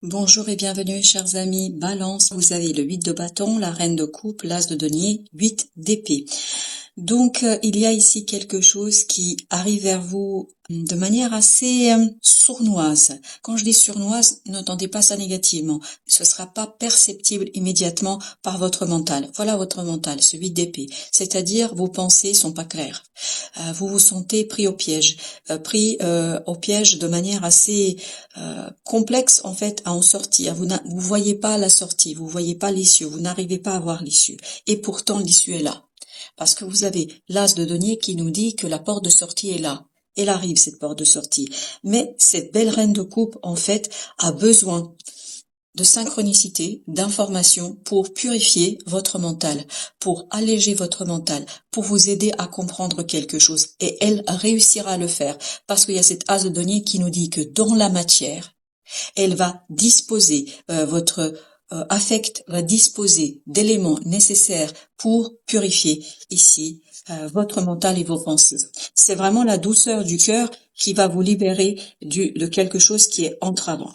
Bonjour et bienvenue, chers amis. Balance, vous avez le 8 de bâton, la reine de coupe, l'as de denier, 8 d'épée. Donc, il y a ici quelque chose qui arrive vers vous de manière assez sournoise. Quand je dis sournoise, n'entendez pas ça négativement. Ce sera pas perceptible immédiatement par votre mental. Voilà votre mental, ce 8 d'épée. C'est-à-dire, vos pensées sont pas claires. Vous vous sentez pris pris au piège de manière assez complexe en fait à en sortir. Vous voyez pas la sortie, vous voyez pas l'issue, vous n'arrivez pas à voir l'issue. Et pourtant l'issue est là. Parce que vous avez l'as de denier qui nous dit que la porte de sortie est là. Elle arrive, cette porte de sortie. Mais cette belle reine de coupe, en fait, a besoin de synchronicité, d'information pour purifier votre mental, pour alléger votre mental, pour vous aider à comprendre quelque chose. Et elle réussira à le faire. Parce qu'il y a cette as de denier qui nous dit que dans la matière, elle va disposer, votre affect va disposer d'éléments nécessaires pour purifier ici votre mental et vos pensées. C'est vraiment la douceur du cœur qui va vous libérer de quelque chose qui est entravant.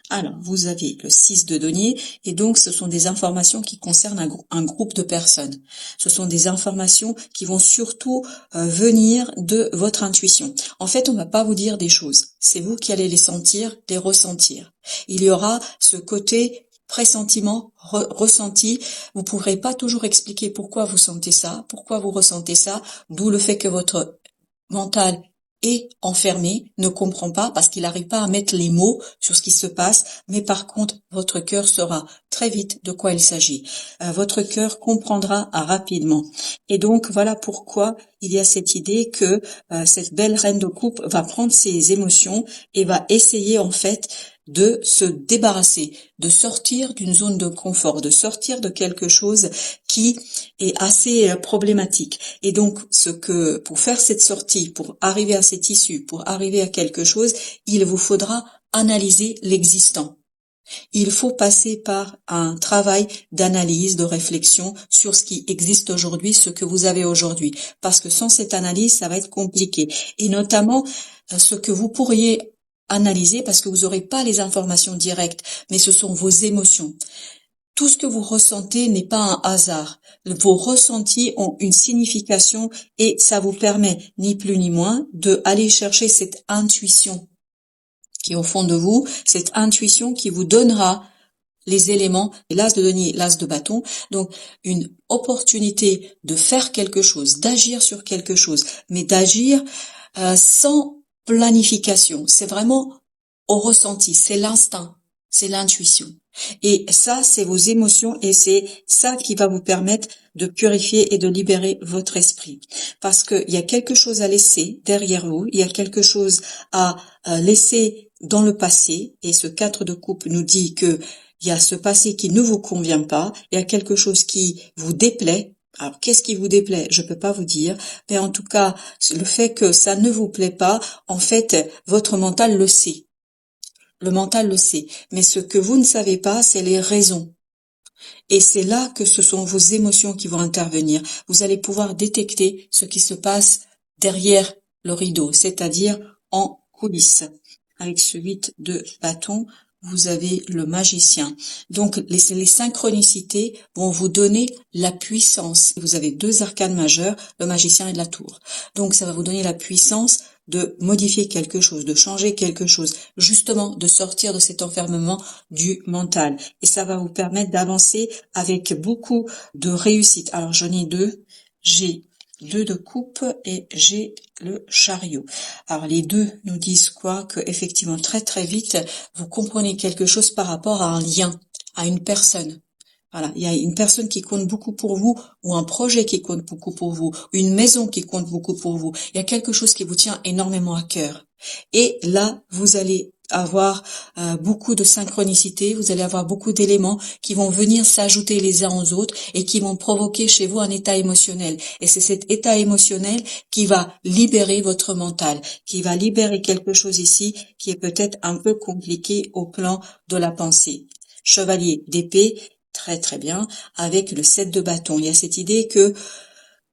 Alors, vous avez le 6 de denier, et donc ce sont des informations qui concernent un groupe de personnes. Ce sont des informations qui vont surtout venir de votre intuition. En fait, on ne va pas vous dire des choses. C'est vous qui allez les sentir, les ressentir. Il y aura ce côté pressentiment, ressenti. Vous ne pourrez pas toujours expliquer pourquoi vous sentez ça, pourquoi vous ressentez ça, d'où le fait que votre mental est enfermé, ne comprend pas parce qu'il n'arrive pas à mettre les mots sur ce qui se passe, mais par contre, votre cœur saura très vite de quoi il s'agit. Votre cœur comprendra rapidement. Et donc, voilà pourquoi il y a cette idée que cette belle reine de coupe va prendre ses émotions et va essayer en fait de se débarrasser, de sortir d'une zone de confort, de sortir de quelque chose qui est assez problématique. Et donc, pour faire cette sortie, pour arriver à cette issue, pour arriver à quelque chose, il vous faudra analyser l'existant. Il faut passer par un travail d'analyse, de réflexion sur ce qui existe aujourd'hui, ce que vous avez aujourd'hui. Parce que sans cette analyse, ça va être compliqué. Et notamment, ce que vous pourriez analyser, parce que vous n'aurez pas les informations directes, mais ce sont vos émotions. Tout ce que vous ressentez n'est pas un hasard. Vos ressentis ont une signification et ça vous permet, ni plus ni moins, de aller chercher cette intuition qui est au fond de vous, cette intuition qui vous donnera les éléments, l'as de denier, l'as de bâton, donc une opportunité de faire quelque chose, d'agir sur quelque chose, mais d'agir sans planification. C'est vraiment au ressenti, c'est l'instinct, c'est l'intuition. Et ça, c'est vos émotions et c'est ça qui va vous permettre de purifier et de libérer votre esprit. Parce qu'il y a quelque chose à laisser derrière vous, il y a quelque chose à laisser dans le passé, et ce 4 de coupe nous dit que il y a ce passé qui ne vous convient pas, il y a quelque chose qui vous déplaît. Alors, qu'est-ce qui vous déplaît? Je peux pas vous dire, mais en tout cas, le fait que ça ne vous plaît pas, en fait, votre mental le sait. Le mental le sait. Mais ce que vous ne savez pas, c'est les raisons. Et c'est là que ce sont vos émotions qui vont intervenir. Vous allez pouvoir détecter ce qui se passe derrière le rideau, c'est-à-dire en coulisses. Avec ce 8 de bâton, vous avez le magicien. Donc, les synchronicités vont vous donner la puissance. Vous avez 2 arcanes majeurs, le magicien et la tour. Donc, ça va vous donner la puissance de modifier quelque chose, de changer quelque chose, justement de sortir de cet enfermement du mental. Et ça va vous permettre d'avancer avec beaucoup de réussite. Alors, j'en ai 2. J'ai 2 de coupe et j'ai le chariot. Alors les deux nous disent quoi? Que effectivement très très vite vous comprenez quelque chose par rapport à un lien, à une personne. Voilà, il y a une personne qui compte beaucoup pour vous ou un projet qui compte beaucoup pour vous, une maison qui compte beaucoup pour vous. Il y a quelque chose qui vous tient énormément à cœur. Et là, vous allez avoir beaucoup de synchronicité, vous allez avoir beaucoup d'éléments qui vont venir s'ajouter les uns aux autres et qui vont provoquer chez vous un état émotionnel. Et c'est cet état émotionnel qui va libérer votre mental, qui va libérer quelque chose ici qui est peut-être un peu compliqué au plan de la pensée. Chevalier d'épée, très très bien, avec le 7 de bâton. Il y a cette idée que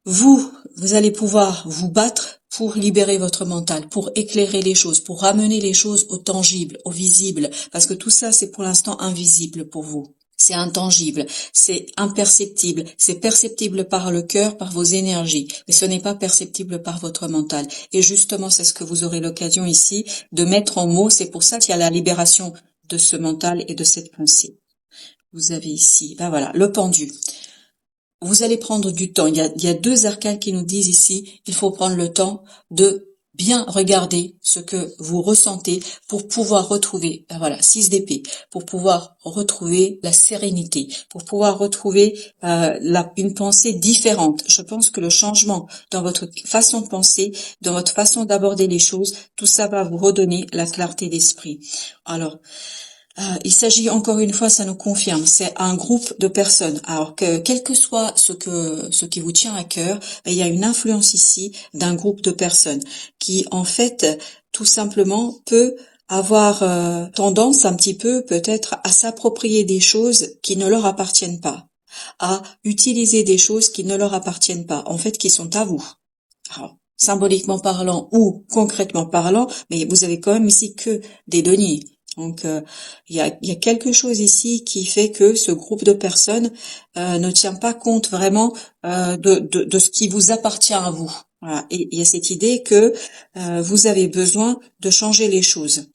vous allez pouvoir vous battre pour libérer votre mental, pour éclairer les choses, pour ramener les choses au tangible, au visible, parce que tout ça, c'est pour l'instant invisible pour vous. C'est intangible, c'est imperceptible, c'est perceptible par le cœur, par vos énergies, mais ce n'est pas perceptible par votre mental. Et justement, c'est ce que vous aurez l'occasion ici de mettre en mots. C'est pour ça qu'il y a la libération de ce mental et de cette pensée. Vous avez ici, ben voilà, le pendu. Vous allez prendre du temps. Il y a deux arcanes qui nous disent ici, il faut prendre le temps de bien regarder ce que vous ressentez pour pouvoir retrouver, ben voilà, 6 d'épée, pour pouvoir retrouver la sérénité, pour pouvoir retrouver une pensée différente. Je pense que le changement dans votre façon de penser, dans votre façon d'aborder les choses, tout ça va vous redonner la clarté d'esprit. Alors, il s'agit encore une fois, ça nous confirme, c'est un groupe de personnes. Alors que quel que soit ce qui vous tient à cœur, il y a une influence ici d'un groupe de personnes qui en fait tout simplement peut avoir tendance un petit peu peut-être à s'approprier des choses qui ne leur appartiennent pas, à utiliser des choses qui ne leur appartiennent pas, en fait qui sont à vous. Alors, symboliquement parlant ou concrètement parlant, mais vous avez quand même ici que des deniers. Donc, il y a quelque chose ici qui fait que ce groupe de personnes ne tient pas compte vraiment de ce qui vous appartient à vous. Voilà. Et il y a cette idée que vous avez besoin de changer les choses.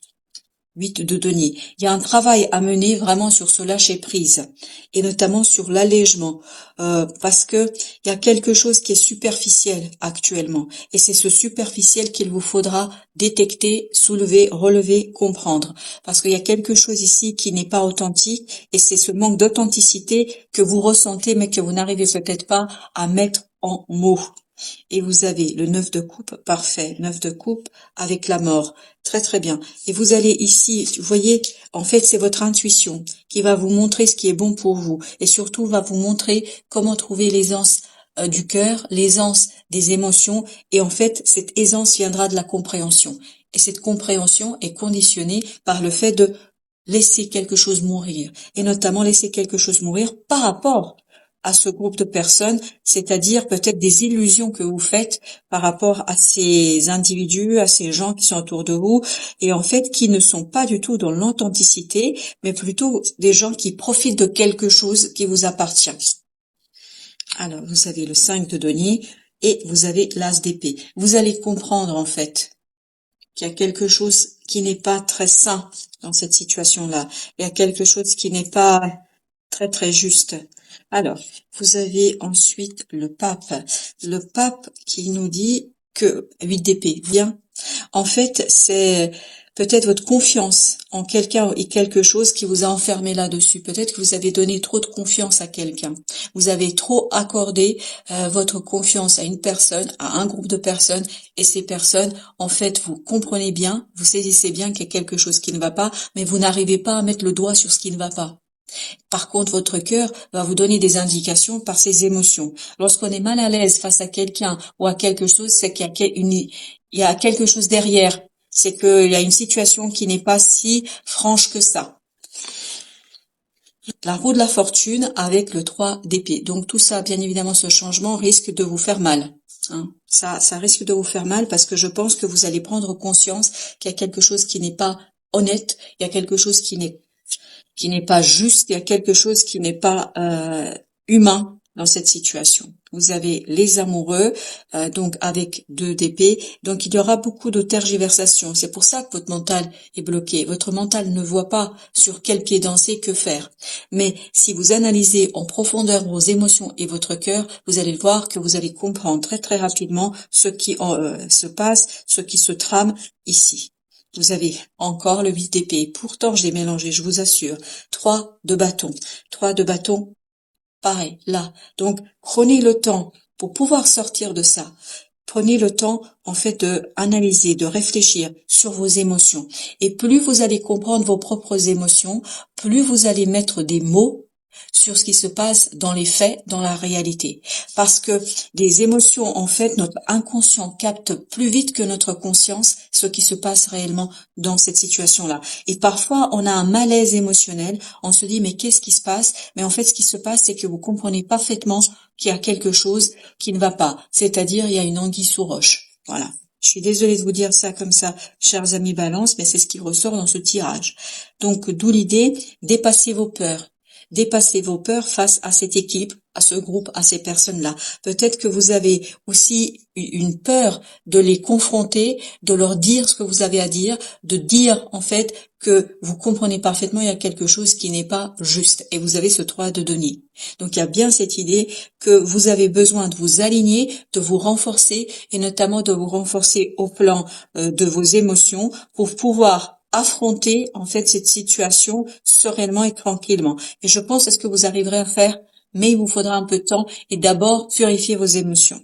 8 de denier. Il y a un travail à mener vraiment sur ce lâcher prise et notamment sur l'allègement parce que il y a quelque chose qui est superficiel actuellement et c'est ce superficiel qu'il vous faudra détecter, soulever, relever, comprendre parce qu'il y a quelque chose ici qui n'est pas authentique et c'est ce manque d'authenticité que vous ressentez mais que vous n'arrivez peut-être pas à mettre en mots. Et vous avez le 9 de coupe, parfait, 9 de coupe avec la mort, très très bien. Et vous allez ici, vous voyez, en fait c'est votre intuition qui va vous montrer ce qui est bon pour vous et surtout va vous montrer comment trouver l'aisance du cœur, l'aisance des émotions et en fait cette aisance viendra de la compréhension. Et cette compréhension est conditionnée par le fait de laisser quelque chose mourir et notamment laisser quelque chose mourir par rapport à ce groupe de personnes, c'est-à-dire peut-être des illusions que vous faites par rapport à ces individus, à ces gens qui sont autour de vous, et en fait qui ne sont pas du tout dans l'authenticité, mais plutôt des gens qui profitent de quelque chose qui vous appartient. Alors, vous avez le 5 de denier et vous avez l'as d'épée. Vous allez comprendre en fait qu'il y a quelque chose qui n'est pas très sain dans cette situation-là. Il y a quelque chose qui n'est pas très très juste. Alors, vous avez ensuite le pape. Le pape qui nous dit que 8 d'épée, bien. En fait, c'est peut-être votre confiance en quelqu'un et quelque chose qui vous a enfermé là-dessus. Peut-être que vous avez donné trop de confiance à quelqu'un. Vous avez trop accordé votre confiance à une personne, à un groupe de personnes. Et ces personnes, en fait, vous comprenez bien, vous saisissez bien qu'il y a quelque chose qui ne va pas, mais vous n'arrivez pas à mettre le doigt sur ce qui ne va pas. Par contre, votre cœur va vous donner des indications par ses émotions. Lorsqu'on est mal à l'aise face à quelqu'un ou à quelque chose, c'est qu'il y a quelque chose derrière. C'est qu'il y a une situation qui n'est pas si franche que ça. La roue de la fortune avec le 3 d'épée. Donc tout ça, bien évidemment, ce changement risque de vous faire mal. Hein. Ça risque de vous faire mal parce que je pense que vous allez prendre conscience qu'il y a quelque chose qui n'est pas honnête, il y a quelque chose qui n'est pas juste, il y a quelque chose qui n'est pas humain dans cette situation. Vous avez les amoureux, donc avec 2 d'épée, donc il y aura beaucoup de tergiversations. C'est pour ça que votre mental est bloqué. Votre mental ne voit pas sur quel pied danser, que faire. Mais si vous analysez en profondeur vos émotions et votre cœur, vous allez voir que vous allez comprendre très très rapidement ce qui se passe, ce qui se trame ici. Vous avez encore le 8 d'épée. Pourtant, je l'ai mélangé, je vous assure. 3 de bâton. 3 de bâton, pareil, là. Donc, prenez le temps pour pouvoir sortir de ça. Prenez le temps, en fait, de analyser, de réfléchir sur vos émotions. Et plus vous allez comprendre vos propres émotions, plus vous allez mettre des mots sur ce qui se passe dans les faits, dans la réalité. Parce que des émotions, en fait, notre inconscient capte plus vite que notre conscience ce qui se passe réellement dans cette situation-là. Et parfois, on a un malaise émotionnel, on se dit, mais qu'est-ce qui se passe? Mais en fait, ce qui se passe, c'est que vous comprenez parfaitement qu'il y a quelque chose qui ne va pas. C'est-à-dire, il y a une anguille sous roche. Voilà. Je suis désolée de vous dire ça comme ça, chers amis Balance, mais c'est ce qui ressort dans ce tirage. Donc, d'où l'idée, dépassez vos peurs. Dépassez vos peurs face à cette équipe, à ce groupe, à ces personnes-là. Peut-être que vous avez aussi une peur de les confronter, de leur dire ce que vous avez à dire, de dire en fait que vous comprenez parfaitement il y a quelque chose qui n'est pas juste et vous avez ce 3 de denier. Donc il y a bien cette idée que vous avez besoin de vous aligner, de vous renforcer et notamment de vous renforcer au plan de vos émotions pour pouvoir affronter en fait cette situation sereinement et tranquillement. Et je pense que c'est ce que vous arriverez à faire, mais il vous faudra un peu de temps et d'abord purifier vos émotions.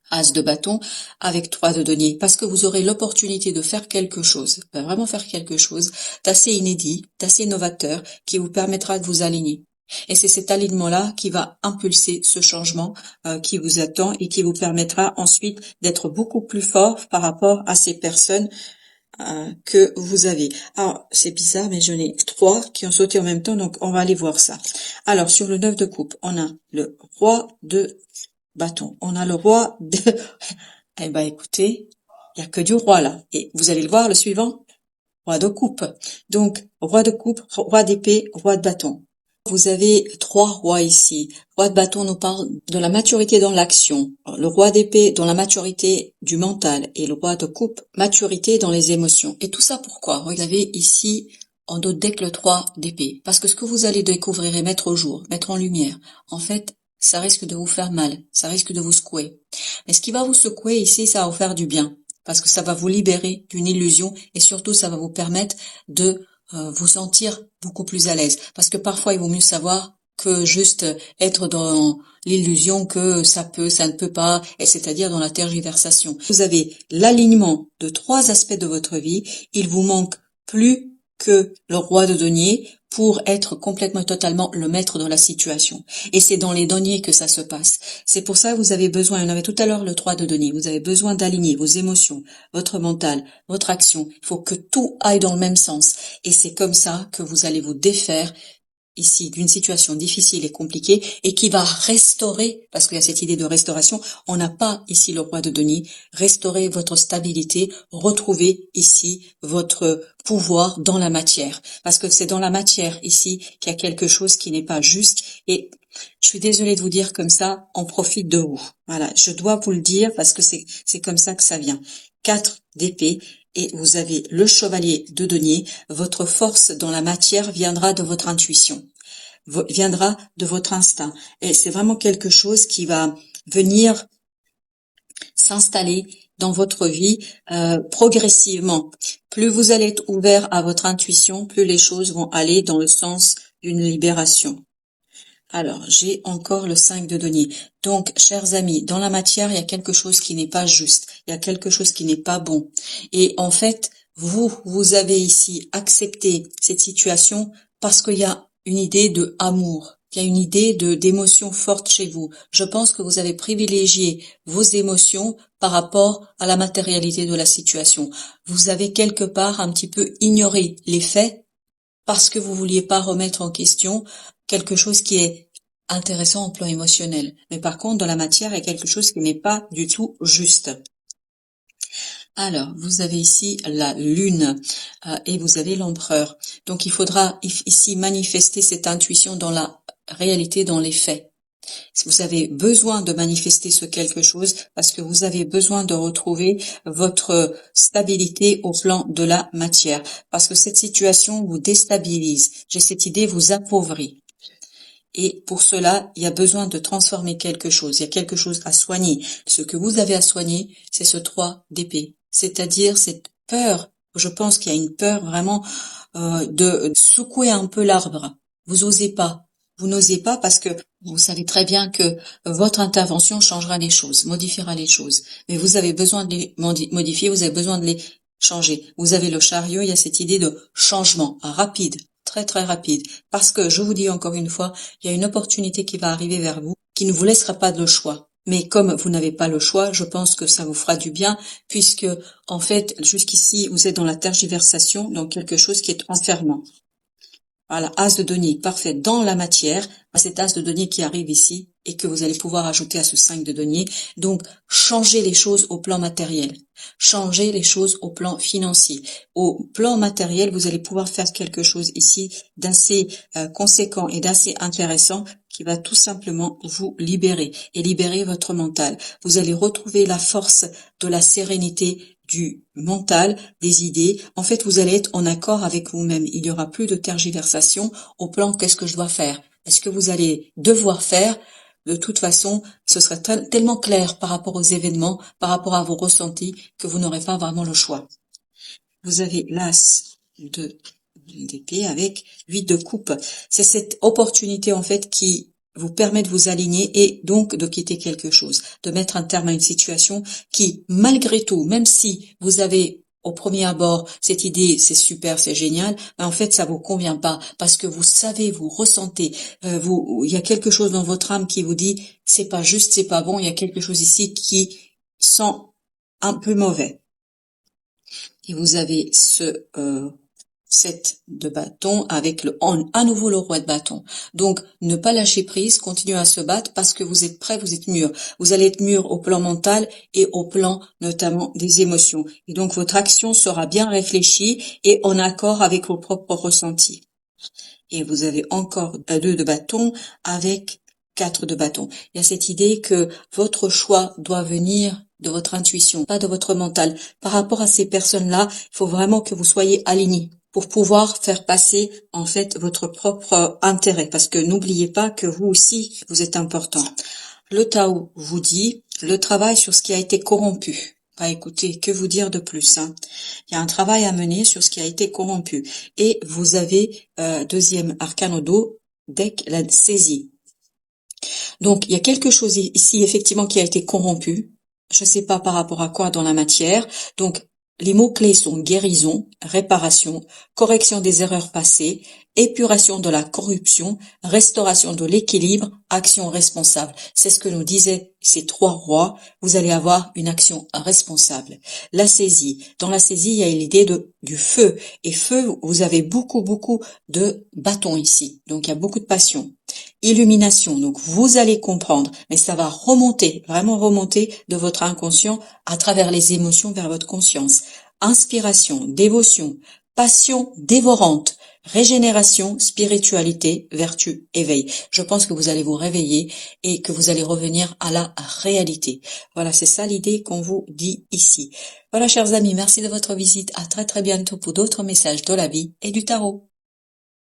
As de bâton avec 3 de denier, parce que vous aurez l'opportunité de faire quelque chose, vraiment faire quelque chose d'assez inédit, d'assez novateur, qui vous permettra de vous aligner. Et c'est cet alignement-là qui va impulser ce changement qui vous attend et qui vous permettra ensuite d'être beaucoup plus fort par rapport à ces personnes que vous avez. Alors, c'est bizarre, mais j'en ai 3 qui ont sauté en même temps, donc on va aller voir ça. Alors, sur le 9 de coupe, on a le roi de bâton. On a le roi de... Eh ben, écoutez, il y a que du roi là. Et vous allez le voir, le suivant, roi de coupe. Donc, roi de coupe, roi d'épée, roi de bâton. Vous avez 3 rois ici. Roi de bâton nous parle de la maturité dans l'action. Le roi d'épée dans la maturité du mental. Et le roi de coupe, maturité dans les émotions. Et tout ça pourquoi? Regardez ici, en d'autres deck, le 3 d'épée. Parce que ce que vous allez découvrir et mettre au jour, mettre en lumière, en fait, ça risque de vous faire mal. Ça risque de vous secouer. Mais ce qui va vous secouer ici, ça va vous faire du bien. Parce que ça va vous libérer d'une illusion et surtout, ça va vous permettre de vous sentir beaucoup plus à l'aise. Parce que parfois, il vaut mieux savoir que juste être dans l'illusion que ça peut, ça ne peut pas, et c'est-à-dire dans la tergiversation. Vous avez l'alignement de 3 aspects de votre vie. Il vous manque plus que le roi de denier pour être complètement et totalement le maître de la situation. Et c'est dans les deniers que ça se passe. C'est pour ça que vous avez besoin, on avait tout à l'heure le 3 de denier, vous avez besoin d'aligner vos émotions, votre mental, votre action. Il faut que tout aille dans le même sens. Et c'est comme ça que vous allez vous défaire ici d'une situation difficile et compliquée et qui va restaurer, parce qu'il y a cette idée de restauration, on n'a pas ici le roi de denier, restaurer votre stabilité, retrouver ici votre pouvoir dans la matière, parce que c'est dans la matière ici qu'il y a quelque chose qui n'est pas juste et je suis désolée de vous dire comme ça, on profite de vous. Voilà, je dois vous le dire parce que c'est comme ça que ça vient. 4 d'épée. Et vous avez le chevalier de denier. Votre force dans la matière viendra de votre intuition, viendra de votre instinct. Et c'est vraiment quelque chose qui va venir s'installer dans votre vie progressivement. Plus vous allez être ouvert à votre intuition, plus les choses vont aller dans le sens d'une libération. Alors, j'ai encore le 5 de denier. Donc, chers amis, dans la matière, il y a quelque chose qui n'est pas juste. Il y a quelque chose qui n'est pas bon. Et en fait, vous avez ici accepté cette situation parce qu'il y a une idée de amour. Il y a une idée d'émotion forte chez vous. Je pense que vous avez privilégié vos émotions par rapport à la matérialité de la situation. Vous avez quelque part un petit peu ignoré les faits parce que vous vouliez pas remettre en question quelque chose qui est intéressant au plan émotionnel. Mais par contre, dans la matière, il y a quelque chose qui n'est pas du tout juste. Alors, vous avez ici la lune et vous avez l'empereur. Donc, il faudra ici manifester cette intuition dans la réalité, dans les faits. Vous avez besoin de manifester ce quelque chose parce que vous avez besoin de retrouver votre stabilité au plan de la matière. Parce que cette situation vous déstabilise. J'ai cette idée vous appauvrit. Et pour cela, il y a besoin de transformer quelque chose. Il y a quelque chose à soigner. Ce que vous avez à soigner, c'est ce 3 d'épée. C'est-à-dire cette peur. Je pense qu'il y a une peur vraiment de secouer un peu l'arbre. Vous osez pas. Vous n'osez pas parce que vous savez très bien que votre intervention changera les choses, modifiera les choses. Mais vous avez besoin de les modifier, vous avez besoin de les changer. Vous avez le chariot, il y a cette idée de changement rapide, très très rapide. Parce que, je vous dis encore une fois, il y a une opportunité qui va arriver vers vous qui ne vous laissera pas de choix. Mais comme vous n'avez pas le choix, je pense que ça vous fera du bien puisque, en fait, jusqu'ici, vous êtes dans la tergiversation, donc quelque chose qui est enfermant. Voilà, as de denier, parfait. Dans la matière, cet as de denier qui arrive ici et que vous allez pouvoir ajouter à ce 5 de denier. Donc, changez les choses au plan matériel. Changez les choses au plan financier. Au plan matériel, vous allez pouvoir faire quelque chose ici d'assez conséquent et d'assez intéressant qui va tout simplement vous libérer et libérer votre mental. Vous allez retrouver la force de la sérénité du mental, des idées. En fait, vous allez être en accord avec vous-même. Il n'y aura plus de tergiversation au plan qu'est-ce que je dois faire. Est-ce que vous allez devoir faire? De toute façon, ce sera tellement clair par rapport aux événements, par rapport à vos ressentis, que vous n'aurez pas vraiment le choix. Vous avez l'as de d'épée avec 8 de coupe. C'est cette opportunité en fait qui vous permet de vous aligner et donc de quitter quelque chose, de mettre un terme à une situation qui, malgré tout, même si vous avez au premier abord cette idée, c'est super, c'est génial, mais en fait ça vous convient pas parce que vous savez, vous ressentez, il y a quelque chose dans votre âme qui vous dit c'est pas juste, c'est pas bon, il y a quelque chose ici qui sent un peu mauvais. Et vous avez ce 7 de bâton avec à nouveau le roi de bâton. Donc, ne pas lâcher prise, continuez à se battre parce que vous êtes prêt, vous êtes mûr. Vous allez être mûr au plan mental et au plan notamment des émotions. Et donc, votre action sera bien réfléchie et en accord avec vos propres ressentis. Et vous avez encore 2 de bâton avec 4 de bâton. Il y a cette idée que votre choix doit venir de votre intuition, pas de votre mental. Par rapport à ces personnes-là, il faut vraiment que vous soyez alignés pour pouvoir faire passer en fait votre propre intérêt. Parce que n'oubliez pas que vous aussi, vous êtes important. Le Tao vous dit le travail sur ce qui a été corrompu. Bah écoutez, que vous dire de plus, hein. Il y a un travail à mener sur ce qui a été corrompu. Et vous avez deuxième arcane au dos, deck la saisie. Donc il y a quelque chose ici effectivement qui a été corrompu. Je ne sais pas par rapport à quoi dans la matière. Donc les mots-clés sont guérison, réparation, correction des erreurs passées, épuration de la corruption, restauration de l'équilibre, action responsable. C'est ce que nous disaient ces 3 rois. Vous allez avoir une action responsable. La saisie. Dans la saisie, il y a l'idée du feu. Et feu, vous avez beaucoup de bâtons ici. Donc il y a beaucoup de passion. Illumination, donc vous allez comprendre, mais ça va remonter, vraiment remonter de votre inconscient à travers les émotions vers votre conscience. Inspiration, dévotion, passion dévorante, régénération, spiritualité, vertu, éveil. Je pense que vous allez vous réveiller et que vous allez revenir à la réalité. Voilà, c'est ça l'idée qu'on vous dit ici. Voilà, chers amis, merci de votre visite. À très bientôt pour d'autres messages de la vie et du tarot.